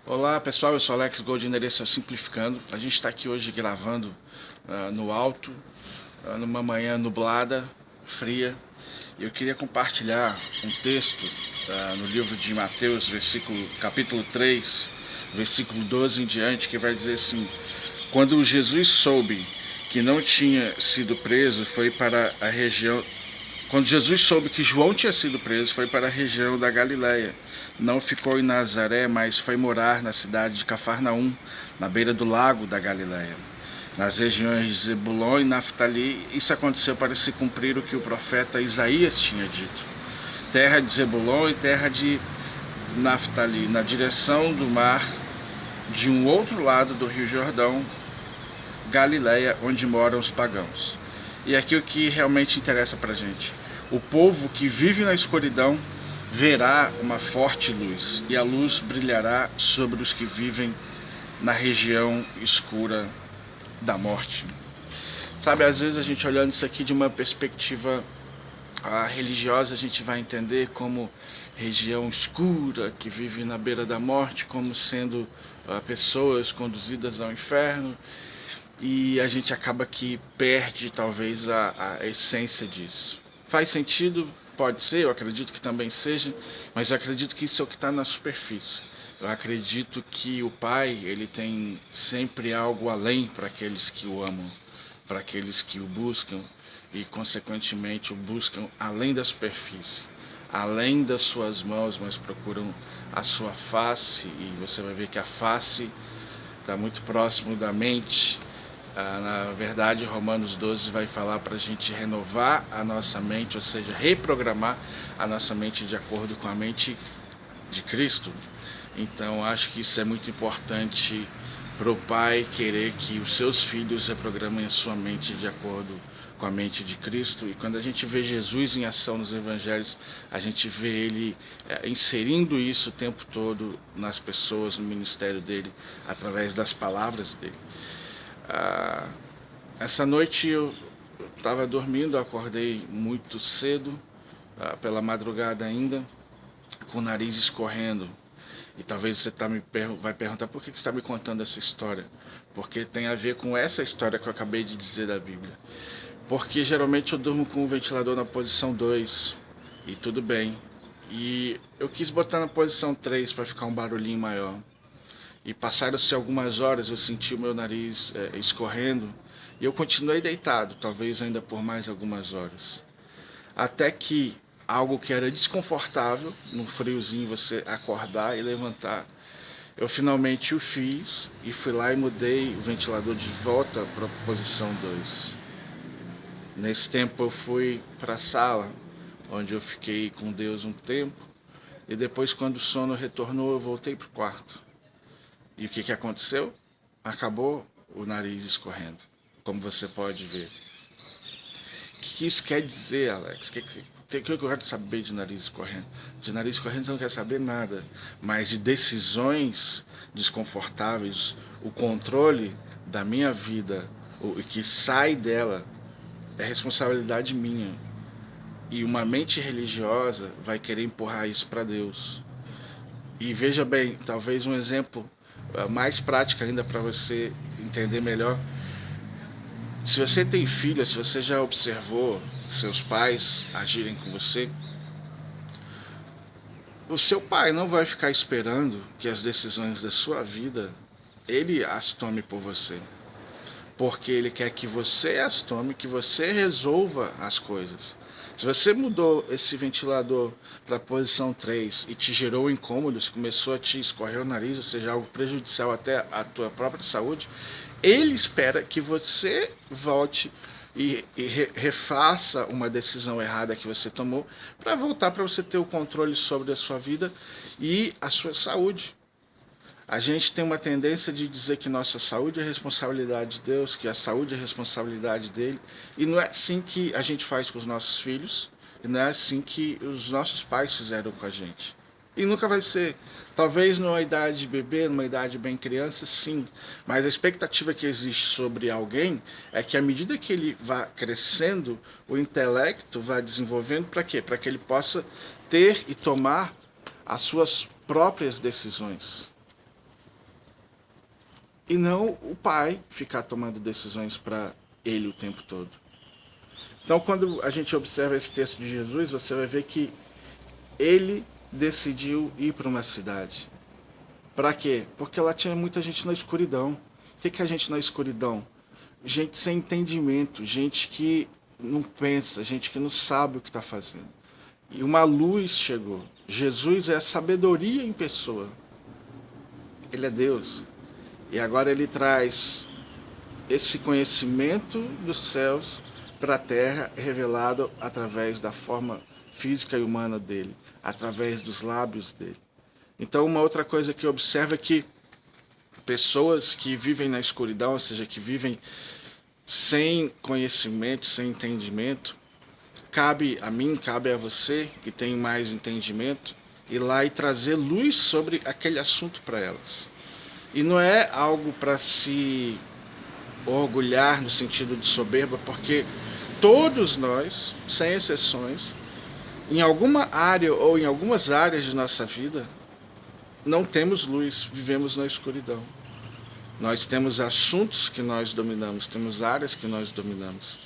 Olá pessoal, eu sou Alex Goldner, esse é o Simplificando. A gente está aqui hoje gravando no alto, numa manhã nublada, fria. E eu queria compartilhar um texto no livro de Mateus, capítulo 3, versículo 12 em diante, que vai dizer assim: Quando Jesus soube que não tinha sido preso, foi para a região quando Jesus soube que João tinha sido preso, foi para a região da Galiléia. Não ficou em Nazaré, mas foi morar na cidade de Cafarnaum, na beira do lago da Galiléia, nas regiões de Zebulon e Naftali. Isso aconteceu para se cumprir o que o profeta Isaías tinha dito. Terra de Zebulon e terra de Naftali, na direção do mar, de um outro lado do rio Jordão, Galiléia, onde moram os pagãos. E aqui o que realmente interessa para a gente. O povo que vive na escuridão verá uma forte luz, e a luz brilhará sobre os que vivem na região escura da morte. Sabe, às vezes a gente olhando isso aqui de uma perspectiva religiosa, a gente vai entender como região escura, que vive na beira da morte, como sendo pessoas conduzidas ao inferno, e a gente acaba que perde talvez a essência disso. Faz sentido? Pode ser, eu acredito que também seja, mas eu acredito que isso é o que está na superfície. Eu acredito que o Pai, ele tem sempre algo além para aqueles que o amam, para aqueles que o buscam e consequentemente o buscam além da superfície, além das suas mãos, mas procuram a sua face, e você vai ver que a face está muito próximo da mente. Na verdade, Romanos 12 vai falar para a gente renovar a nossa mente, ou seja, reprogramar a nossa mente de acordo com a mente de Cristo. Então, acho que isso é muito importante para o pai querer que os seus filhos reprogramem a sua mente de acordo com a mente de Cristo. E quando a gente vê Jesus em ação nos evangelhos, a gente vê ele inserindo isso o tempo todo nas pessoas, no ministério dele, através das palavras dele. Essa noite eu estava dormindo, acordei muito cedo, pela madrugada ainda, com o nariz escorrendo. E talvez você vai perguntar por que você está me contando essa história. Porque tem a ver com essa história que eu acabei de dizer da Bíblia. Porque geralmente eu durmo com o ventilador na posição 2 e tudo bem. E eu quis botar na posição 3 para ficar um barulhinho maior. E passaram-se algumas horas, eu senti o meu nariz escorrendo, e eu continuei deitado, talvez ainda por mais algumas horas. Até que algo que era desconfortável, no friozinho você acordar e levantar, eu finalmente o fiz e fui lá e mudei o ventilador de volta para a posição 2. Nesse tempo eu fui para a sala, onde eu fiquei com Deus um tempo, e depois, quando o sono retornou, eu voltei para o quarto. E o que aconteceu? Acabou o nariz escorrendo, como você pode ver. O que isso quer dizer, Alex? O que eu quero saber de nariz escorrendo? De nariz escorrendo você não quer saber nada, mas de decisões desconfortáveis, o controle da minha vida, o que sai dela, é responsabilidade minha. E uma mente religiosa vai querer empurrar isso para Deus. E veja bem, talvez um exemplo mais prático ainda para você entender melhor. Se você tem filho, se você já observou seus pais agirem com você, o seu pai não vai ficar esperando que as decisões da sua vida ele as tome por você, porque ele quer que você as tome, que você resolva as coisas. Se você mudou esse ventilador para a posição 3 e te gerou incômodos, começou a te escorrer o nariz, ou seja, algo prejudicial até à tua própria saúde, ele espera que você volte e refaça uma decisão errada que você tomou para voltar, para você ter o controle sobre a sua vida e a sua saúde. A gente tem uma tendência de dizer que nossa saúde é responsabilidade de Deus, que a saúde é responsabilidade dele, e não é assim que a gente faz com os nossos filhos, e não é assim que os nossos pais fizeram com a gente. E nunca vai ser. Talvez numa idade de bebê, numa idade bem criança, sim. Mas a expectativa que existe sobre alguém é que à medida que ele vá crescendo, o intelecto vá desenvolvendo, para quê? Para que ele possa ter e tomar as suas próprias decisões. e não o pai ficar tomando decisões para ele o tempo todo. Então, quando a gente observa esse texto de Jesus, você vai ver que ele decidiu ir para uma cidade. Para quê? Porque lá tinha muita gente na escuridão. O que é a gente na escuridão? Gente sem entendimento, gente que não pensa, gente que não sabe o que está fazendo. E uma luz chegou. Jesus é a sabedoria em pessoa. Ele é Deus. E agora ele traz esse conhecimento dos céus para a terra, revelado através da forma física e humana dele, através dos lábios dele. Então, uma outra coisa que eu observo é que pessoas que vivem na escuridão, ou seja, que vivem sem conhecimento, sem entendimento, cabe a mim, cabe a você, que tem mais entendimento, ir lá e trazer luz sobre aquele assunto para elas. E não é algo para se orgulhar no sentido de soberba, porque todos nós, sem exceções, em alguma área ou em algumas áreas de nossa vida, não temos luz, vivemos na escuridão. Nós temos assuntos que nós dominamos, temos áreas que nós dominamos.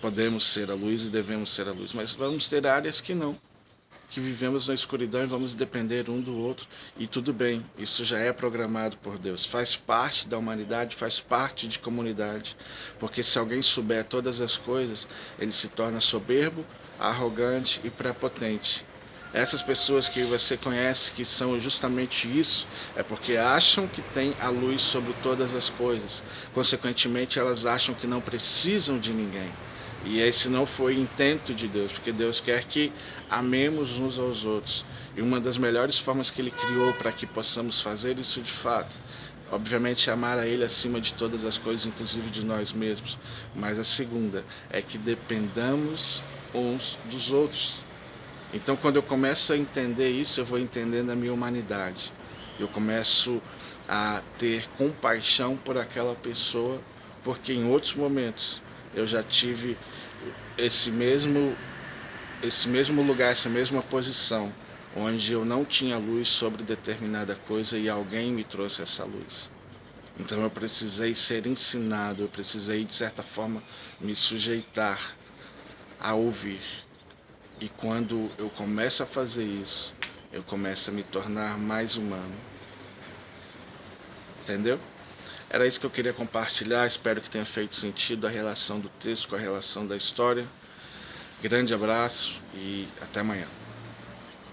Podemos ser a luz e devemos ser a luz, mas vamos ter áreas que não, que vivemos na escuridão e vamos depender um do outro. E tudo bem, isso já é programado por Deus, faz parte da humanidade, faz parte de comunidade, porque se alguém souber todas as coisas, ele se torna soberbo, arrogante e prepotente. Essas pessoas que você conhece que são justamente isso, é porque acham que têm a luz sobre todas as coisas. Consequentemente, elas acham que não precisam de ninguém. E esse não foi o intento de Deus, porque Deus quer que amemos uns aos outros. E uma das melhores formas que Ele criou para que possamos fazer isso de fato, obviamente, amar a Ele acima de todas as coisas, inclusive de nós mesmos. Mas a segunda é que dependamos uns dos outros. Então, quando eu começo a entender isso, eu vou entendendo a minha humanidade. Eu começo a ter compaixão por aquela pessoa, porque em outros momentos eu já tive esse mesmo lugar, essa mesma posição, onde eu não tinha luz sobre determinada coisa e alguém me trouxe essa luz. Então eu precisei ser ensinado, eu precisei de certa forma me sujeitar a ouvir. E quando eu começo a fazer isso, eu começo a me tornar mais humano. Entendeu? Era isso que eu queria compartilhar. Espero que tenha feito sentido a relação do texto com a relação da história. Grande abraço e até amanhã.